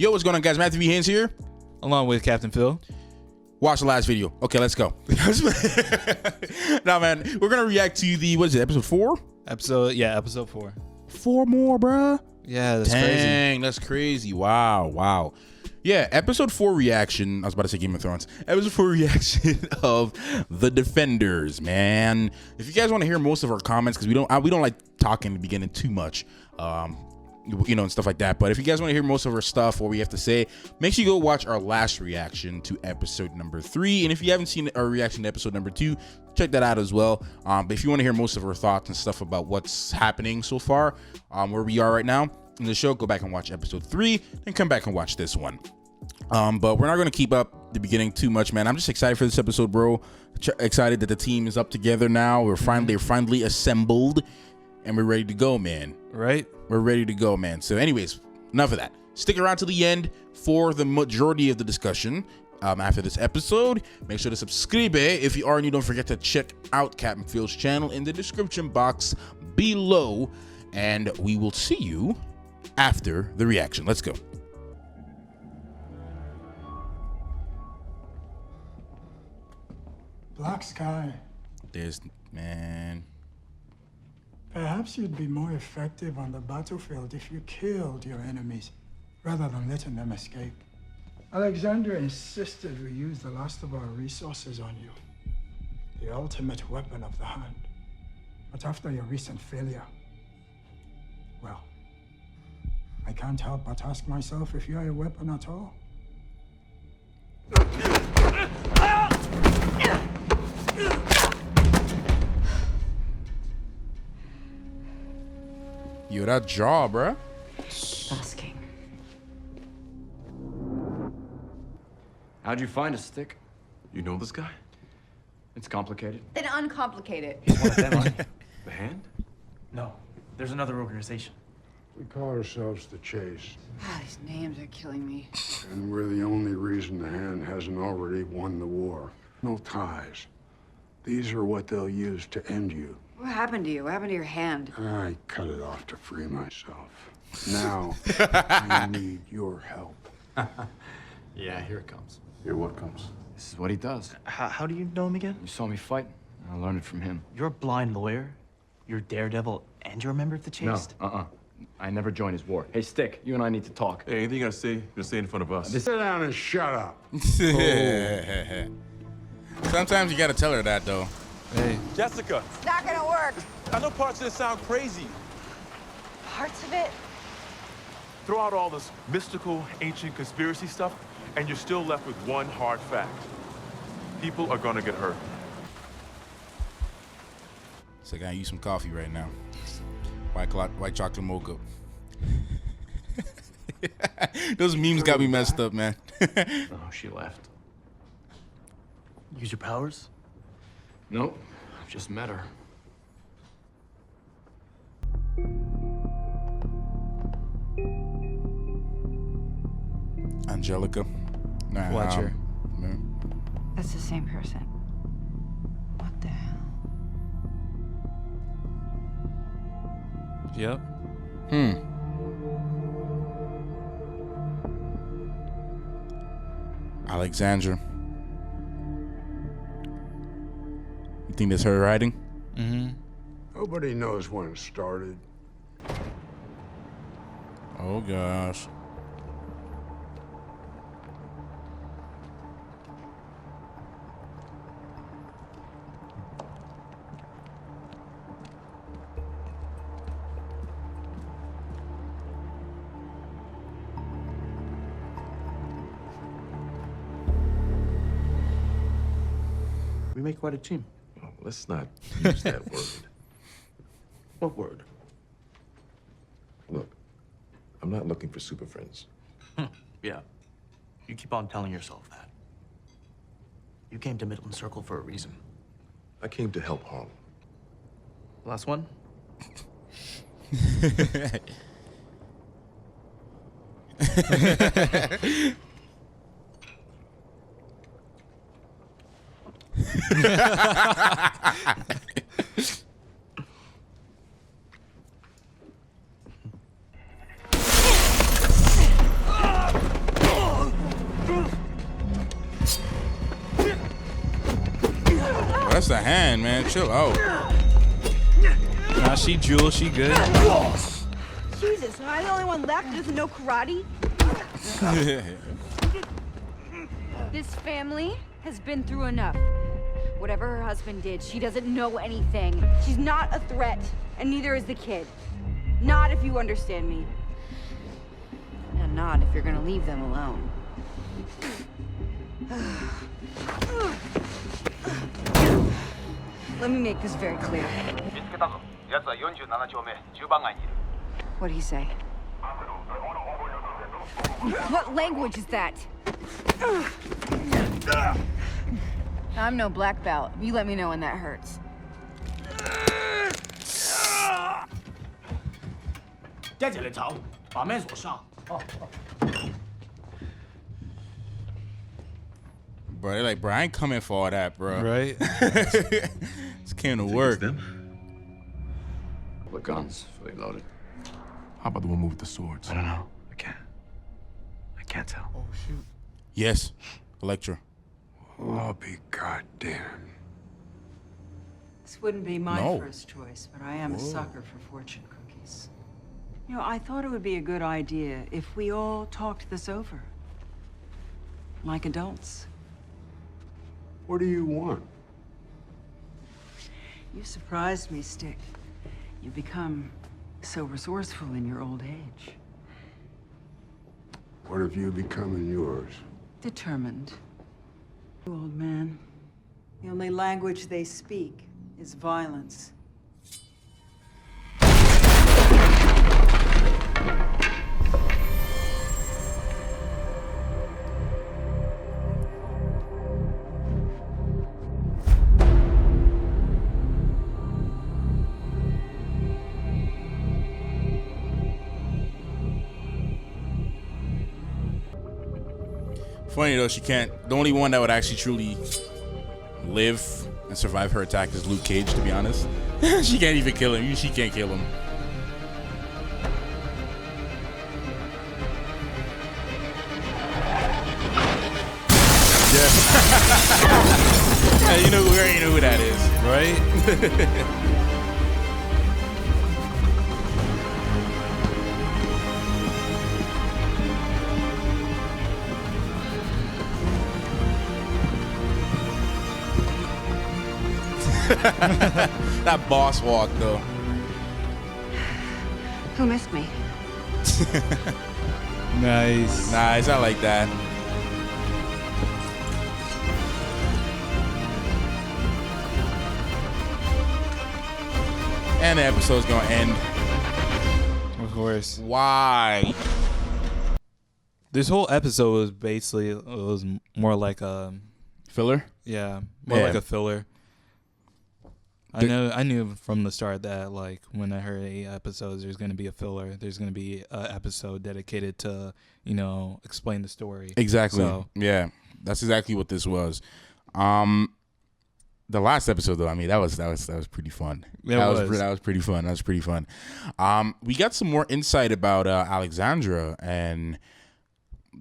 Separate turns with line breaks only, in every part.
Yo, what's going on, guys? Matthew V. Haynes here.
Along with Captain Phil.
Watch the last video. Okay, let's go. Nah, man, we're going to react to the, what is it, episode 4?
Episode 4.
4 more, bruh.
Yeah, that's
Dang,
crazy.
that's crazy. Wow. Yeah, episode 4 reaction. I was about to say Game of Thrones. Episode 4 reaction of The Defenders, man. If you guys want to hear most of our comments, because we don't like talking in the beginning too much, you know, and stuff like that. But if you guys want to hear most of our stuff, what we have to say, make sure you go watch our last reaction to episode number 3. And if you haven't seen our reaction to episode number 2, check that out as well. But if you want to hear most of our thoughts and stuff about what's happening so far, where we are right now in the show, go back and watch episode 3 and come back and watch this one. But we're not going to keep up the beginning too much, man. I'm just excited for this episode, bro. Excited that the team is up together now. They're finally assembled, and we're ready to go, man.
Right?
We're ready to go, man. So anyways, enough of that. Stick around to the end for the majority of the discussion after this episode. Make sure to subscribe if you are new. Don't forget to check out Captain Phil's channel in the description box below, and we will see you after the reaction. Let's go.
Black sky.
Man.
Perhaps you'd be more effective on the battlefield if you killed your enemies rather than letting them escape. Alexander insisted we use the last of our resources on you, the ultimate weapon of the hand. But after your recent failure, well, I can't help but ask myself if you're a weapon at all.
Yo, that jaw, bruh.
Asking.
How'd you find a stick?
You know this guy?
It's complicated.
Then uncomplicate it.
He's one of them, aren't you?
The Hand?
No, there's another organization.
We call ourselves the Chase,
These names are killing me.
and we're the only reason the Hand hasn't already won the war. No ties. These are what they'll use to end you.
What happened to you? What happened to your hand?
I cut it off to free myself. Now, I need your help.
Yeah, here it comes.
Here, what comes?
This is what he does.
How do you know him again?
You saw me fight. I learned it from him.
You're a blind lawyer, you're a daredevil, and you're a member of the Chase?
No, I never joined his war. Hey, Stick, you and I need to talk.
Hey, anything you gotta say, just say in front of us.
Sit down and shut up.
Sometimes you gotta tell her that, though.
Hey.
Jessica,
It's not gonna work.
I know parts of this sound crazy.
Parts of it?
Throw out all this mystical, ancient conspiracy stuff, and you're still left with one hard fact. People are gonna get hurt.
So I gotta use some coffee right now. White chocolate mocha. Those memes got me messed up, man.
Oh, she left.
Use your powers?
Nope, I've just met her.
Angelica. Nah,
Watch her.
That's the same person. What the hell?
Yep.
Alexandra. You think that's her writing?
Mm-hmm.
Nobody knows when it started.
Oh, gosh.
We make quite a team.
Oh, let's not use that word.
What word?
Look, I'm not looking for super friends.
Yeah. You keep on telling yourself that. You came to Midland Circle for a reason.
I came to help Harlem.
Last one?
a hand, man. Chill out.
Nah, she Jewel, she good.
Jesus, am I the only one left who doesn't know karate?
This family has been through enough. Whatever her husband did, she doesn't know anything.
She's not a threat, and neither is the kid. Not if you understand me.
And not if you're gonna leave them alone.
Let me make this very clear.
What'd he say?
What language is that?
I'm no black belt. You let me know when that hurts.
Bro, they're like, bro, I ain't coming for all that, bro.
Right?
It's came to work.
The guns, fully loaded.
How about the one with the swords?
I don't know. I can't tell.
Oh, shoot.
Yes, Electra.
I'll be goddamn.
This wouldn't be my
No.
first choice, but I am a sucker for fortune cookies. You know, I thought it would be a good idea if we all talked this over. Like adults.
What do you want?
You surprised me, Stick. You become so resourceful in your old age.
What have you become in yours?
Determined. You old man. The only language they speak is violence.
Funny though, she can't. The only one that would actually truly live and survive her attack is Luke Cage, to be honest. She can't even kill him. She can't kill him. Yeah. Hey, you already know who that is,
Right?
That boss walk though.
Who missed me?
Nice.
Nah, it's not like that. And the episode's gonna end.
Of course.
Why?
This whole episode was basically, it was more like a,
Filler?
yeah, more
Yeah.
like a filler. I knew from the start that, like, when I heard 8 episodes, there's going to be a filler. There's going to be an episode dedicated to, explain the story.
Exactly.
So,
Yeah, that's exactly what this was. The last episode, though, I mean, that was pretty fun. That was pretty fun. That was pretty fun. We got some more insight about Alexandra and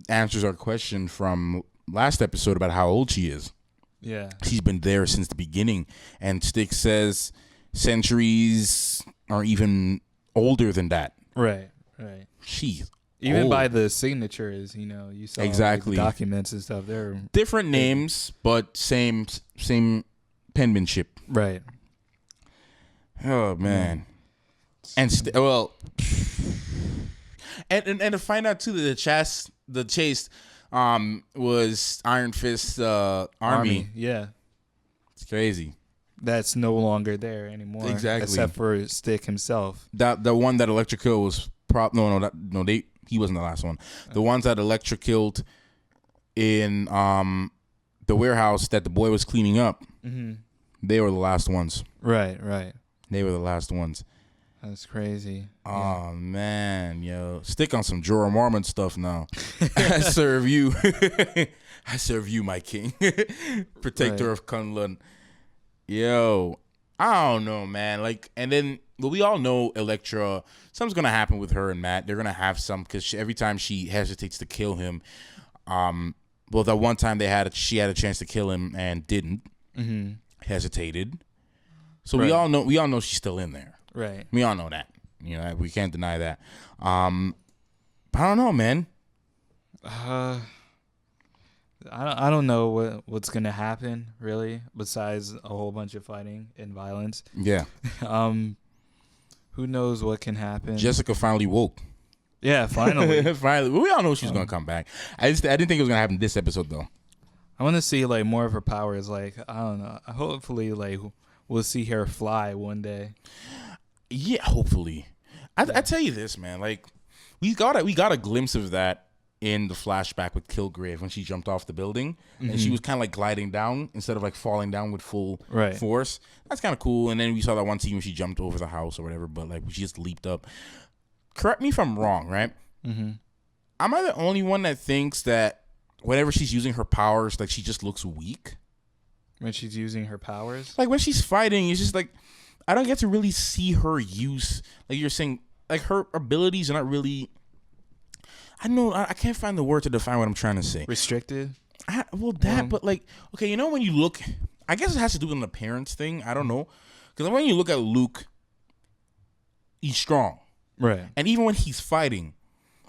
answers our question from last episode about how old she is.
yeah.
She's been there since the beginning, and Stick says centuries or even older than that.
Right.
She's
Even
old.
by the signatures, you saw
Exactly.
the documents and stuff. They're
different names, but same penmanship.
right.
Oh man, and and to find out too that the chase was Iron Fist's army.
Yeah.
It's crazy.
That's no longer there anymore.
Exactly.
Except for Stick himself.
That the one that Electra killed was he wasn't the last one. The ones that Electra killed in the warehouse that the boy was cleaning up.
Mm-hmm.
They were the last ones.
Right.
They were the last ones.
That's crazy.
Oh man, yo, stick on some Jorah Mormon stuff now. I serve you. I serve you, my king, protector
Right.
of Kunlun. Yo, I don't know, man. Like, and then we all know Electra. Something's gonna happen with her and Matt. They're gonna have some because every time she hesitates to kill him, well, that one time she had a chance to kill him and didn't.
Mm-hmm.
hesitated. So we all know she's still in there.
Right.
We all know that. You know, we can't deny that. But I don't know, man.
I don't know what's gonna happen really, besides a whole bunch of fighting and violence.
Yeah.
Who knows what can happen?
Jessica finally woke.
Yeah, finally.
Finally. We all know she's gonna come back. I didn't think it was gonna happen this episode though.
I want to see like more of her powers. Like, I don't know. Hopefully, like we'll see her fly one day.
Yeah, hopefully. I tell you this, man. Like, we got a glimpse of that in the flashback with Kilgrave when she jumped off the building and she was kind of like gliding down instead of like falling down with full force. That's kind of cool. And then we saw that one scene when she jumped over the house or whatever, but like she just leaped up. Correct me if I'm wrong, right? Mm-hmm. Am I the only one that thinks that whenever she's using her powers, like she just looks weak?
When she's using her powers?
Like when she's fighting, it's just like I don't get to really see her use, like you're saying, like her abilities are not really, I don't know, I can't find the word to define what I'm trying to say.
Restricted?
But like, okay, you know when you look, I guess it has to do with an appearance thing, I don't know. Because when you look at Luke, he's strong.
Right.
And even when he's fighting,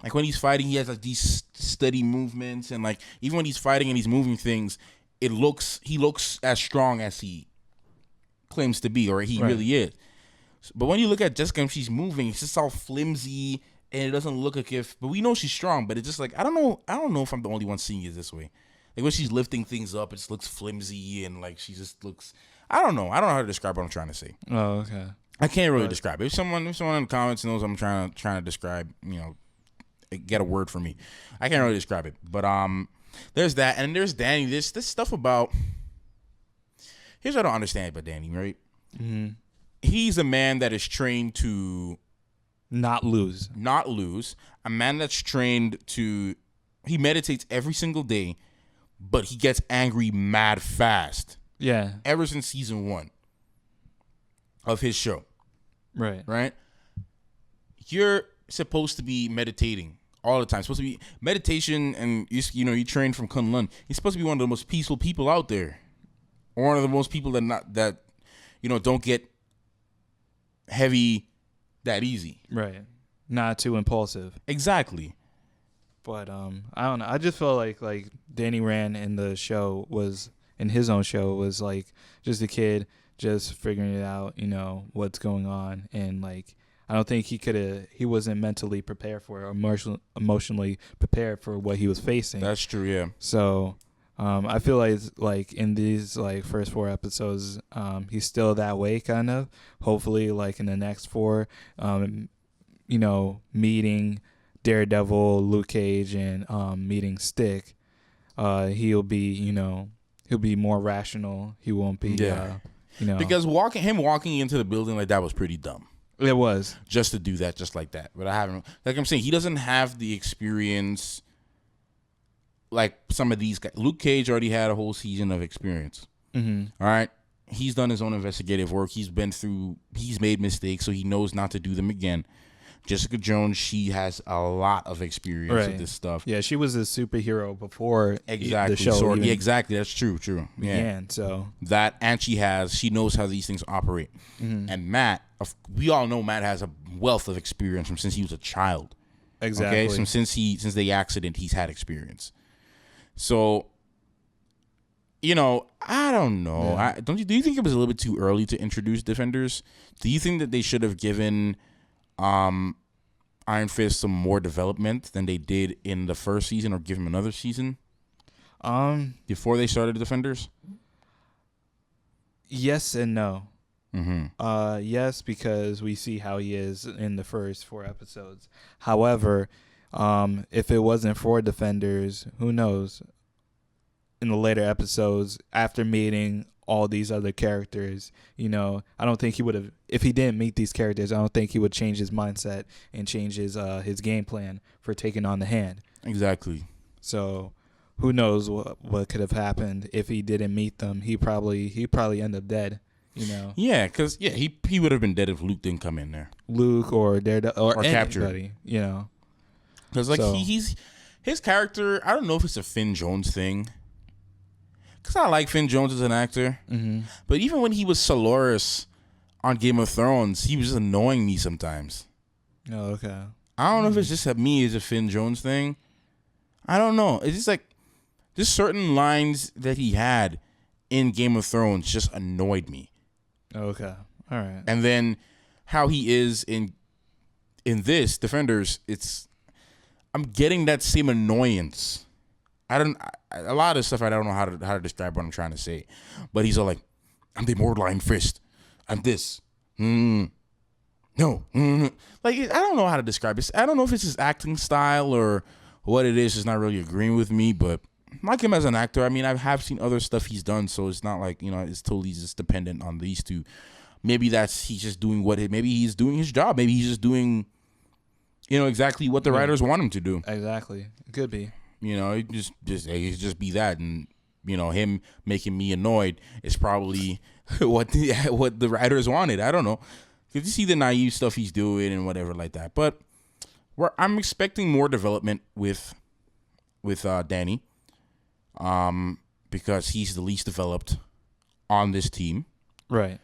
like when he's fighting, he has like these steady movements, and like even when he's fighting and he's moving things, he looks as strong as he claims to be, or he really is. But when you look at Jessica and she's moving, it's just all flimsy and it doesn't look like but we know she's strong, but it's just like I don't know if I'm the only one seeing it this way. Like when she's lifting things up, it just looks flimsy and like she just looks, I don't know how to describe what I'm trying to say.
Oh, okay.
I can't really describe it. If someone in the comments knows what I'm trying to describe, you know, get a word for me. I can't really describe it. But there's that, and there's Danny. This stuff about, here's what I don't understand about Danny, right? Mm-hmm. He's a man that is trained to
not lose. A man that's trained to, he meditates every single day, but he gets angry mad fast.
Yeah. Ever since season 1 of his show. Right? You're supposed to be meditating all the time. It's supposed to be meditation, and you train from Kunlun. You're supposed to be one of the most peaceful people out there. Or one of the most people that don't get heavy that easy.
Right. Not too impulsive.
Exactly.
But I don't know. I just feel like Danny Rand in his own show was like just a kid just figuring it out, what's going on, and like I don't think he wasn't mentally prepared for it, emotionally prepared for what he was facing.
That's true, yeah.
So I feel like in these first 4 episodes, he's still that way kind of. Hopefully like in the next 4, meeting Daredevil, Luke Cage, and meeting Stick, he'll be more rational. He won't be
because walking into the building like that was pretty dumb.
It was.
Just to do that, just like that. But like I'm saying, he doesn't have the experience like some of these guys. Luke Cage already had a whole season of experience. Mm-hmm. All right? He's done his own investigative work. He's made mistakes, so he knows not to do them again. Jessica Jones, she has a lot of experience with this stuff.
Yeah, she was a superhero before
the show. Exactly. That's true.
Yeah. So
that, and she knows how these things operate. Mm-hmm. And Matt, we all know Matt has a wealth of experience from since he was a child.
Exactly.
Okay, since the accident, he's had experience. So, I don't know.
Yeah.
Do you think it was a little bit too early to introduce Defenders? Do you think that they should have given Iron Fist some more development than they did in the first season, or give him another season before they started Defenders?
Yes and no.
Mm-hmm.
Yes, because we see how he is in the first 4 episodes. However, if it wasn't for Defenders, who knows? In the later episodes, after meeting all these other characters, I don't think he would have, if he didn't meet these characters, I don't think he would change his mindset and change his game plan for taking on the Hand.
Exactly.
So who knows what could have happened if he didn't meet them. He probably end up dead,
Yeah, because he would have been dead if Luke didn't come in there.
Luke or Daredevil or
captured.
anybody,
Because he's his character, I don't know if it's a Finn Jones thing. because I like Finn Jones as an actor.
Mm-hmm.
But even when he was Solaris on Game of Thrones, he was just annoying me sometimes.
Oh, okay.
I don't know if it's just me as a Finn Jones thing. I don't know. It's just like just certain lines that he had in Game of Thrones just annoyed me.
Okay. All right.
And then how he is in this Defenders, I'm getting that same annoyance. A lot of stuff I don't know how to describe what I'm trying to say. But he's all like, I'm the immortal Iron Fist. I'm this. No. Like, I don't know how to describe it. I don't know if it's his acting style or what it is. It's not really agreeing with me, but I like him as an actor. I mean, I have seen other stuff he's done, so it's not like, it's totally just dependent on these two. Maybe he's just doing maybe he's doing his job. Maybe he's just doing, exactly what the writers want him to do.
Exactly. It could be.
It just be that, and him making me annoyed is probably what the writers wanted. I don't know, because you see the naive stuff he's doing and whatever like that. But I'm expecting more development with Danny, because he's the least developed on this team.
Right.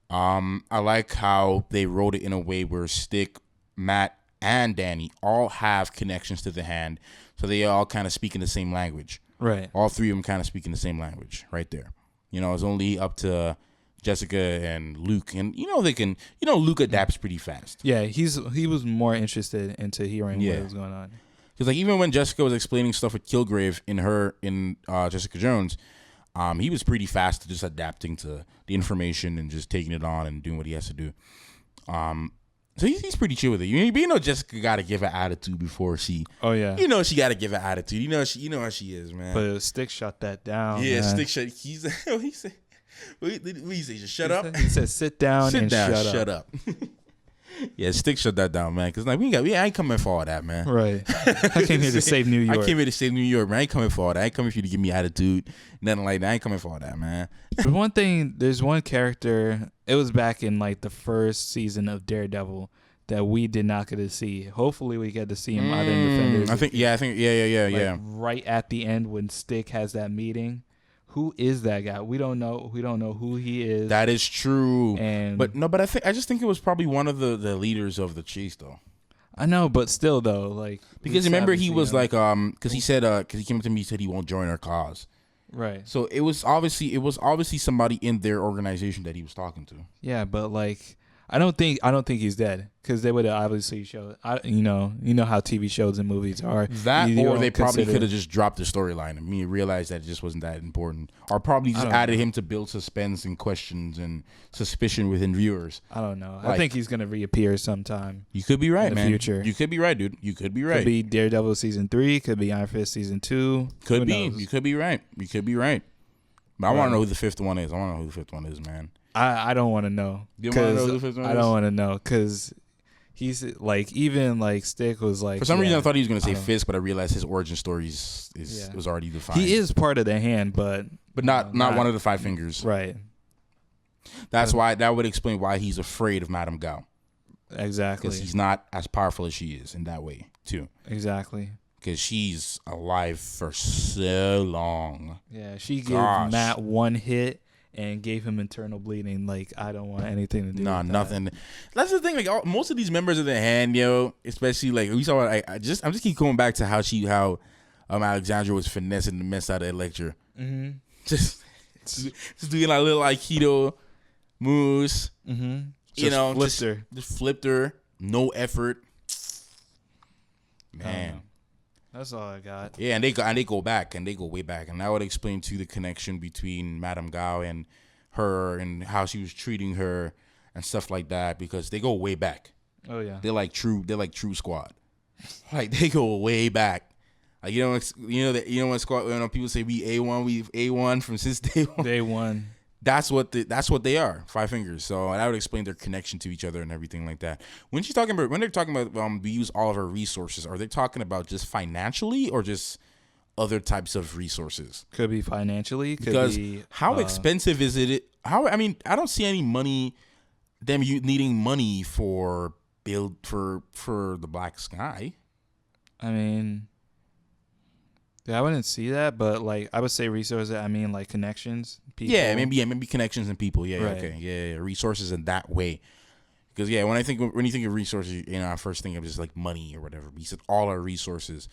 I like how they wrote it in a way where Stick, Matt, and Danny all have connections to the hand, so they all kind of speak in the same language.
Right.
All three of them kind of speak in the same language right there. It's only up to Jessica and Luke, and they can. Luke adapts pretty fast.
Yeah, he was more interested into hearing what was going on.
Because like even when Jessica was explaining stuff with Kilgrave in Jessica Jones, he was pretty fast to just adapting to the information and just taking it on and doing what he has to do. So he's pretty chill with it. You know Jessica got to give an attitude before she.
Oh yeah.
She got to give an attitude. You know how she is, man.
But Stick shut that down.
Yeah,
man.
Stick shut. He said. What he say? Just shut up.
He said, "Sit down and shut up."
Yeah, Stick shut that down, man. Because like I ain't coming for all that, man.
Right. I came here to save New York.
I came here to save New York, man. I ain't coming for all that. I ain't coming for you to give me attitude, nothing like that. I ain't coming for all that, man.
There's one character. It was back in like the first season of Daredevil that we did not get to see. Hopefully, we get to see him either in Defenders.
I think. Yeah.
Right at the end when Stick has that meeting. Who is that guy? We don't know. We don't know who he is.
That is true.
But
I just think it was probably one of the leaders of the chase, though.
I know, but still, though, like
because remember he was like because he said because he came up to me and said he won't join our cause.
Right.
So it was obviously somebody in their organization that he was talking to.
Yeah, but like I don't think he's dead because they would have obviously showed. You know how TV shows and movies are.
That or they probably could have just dropped the storyline and realized that it just wasn't that important, or probably just added him to build suspense and questions and suspicion within viewers.
I don't know. I think he's gonna reappear sometime.
You could be right,
in the
man.
Future.
You could be right, dude. You could be right.
Could be Daredevil season 3. Could be Iron Fist season 2.
Could be. You could be right. You could be right. But I want to know who the fifth one is. I want to know who the fifth one is, man.
I don't want to know.
You want to know who the fifth one is?
I don't want to know because he's like even like Stick was like.
For some reason, I thought he was gonna say Fisk, but I realized his origin story was already defined.
He is part of the hand, but
not one of the 5 fingers.
Right.
That's why that would explain why he's afraid of Madame Gao.
Exactly.
Because he's not as powerful as she is in that way too.
Exactly.
Because she's alive for so long.
Yeah, she gave Matt one hit and gave him internal bleeding. Like, I don't want anything to do with that.
Nothing. That's the thing. Like, most of these members of the hand, especially like we saw. I'm just keep going back to how Alexandra was finessing the mess out of Elektra.
Mm-hmm.
Just doing like little Aikido moves.
Mm-hmm.
Just flipped her. No effort. Man.
That's all I got.
Yeah, and they go back, and they go way back, and that would explain too the connection between Madame Gao and her, and how she was treating her and stuff like that, because they go way back.
Oh yeah,
they're like true squad, like they go way back. Like when squad, when people say we A1 from since day one.
Day one.
That's what they are, 5 fingers. So that would explain their connection to each other and everything like that. When they're talking about we use all of our resources, are they talking about just financially or just other types of resources?
Could be financially.
Because how expensive is it? I don't see any money. Them needing money for the Black Sky.
I mean, Yeah, I wouldn't see that, but like I would say resources. I mean, like connections, people.
Yeah, maybe connections and people. Yeah,
Right.
okay, yeah, resources in that way. Because when you think of resources, I first think of just like money or whatever. But he said all our resources.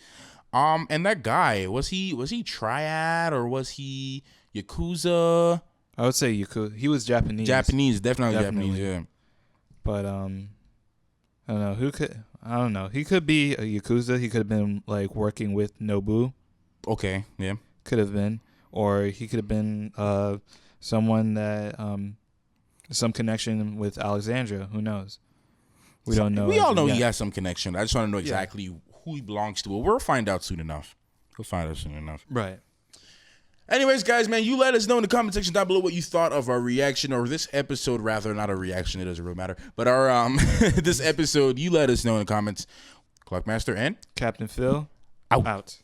And that guy was he Triad or was he Yakuza?
I would say he was Japanese.
Definitely Japanese. Yeah.
But I don't know who could. I don't know. He could be a Yakuza. He could have been like working with Nobu.
Okay. Yeah.
Could have been, or he could have been someone that some connection with Alexandria. Who knows? We don't know.
We all know he has some connection. I just want to know exactly who he belongs to. But we'll find out soon enough.
Right.
Anyways, guys, man, you let us know in the comment section down below what you thought of our reaction, or this episode, rather. Not a reaction, it doesn't really matter. But our this episode, you let us know in the comments. Clockmaster and
Captain Phil
out.
Out.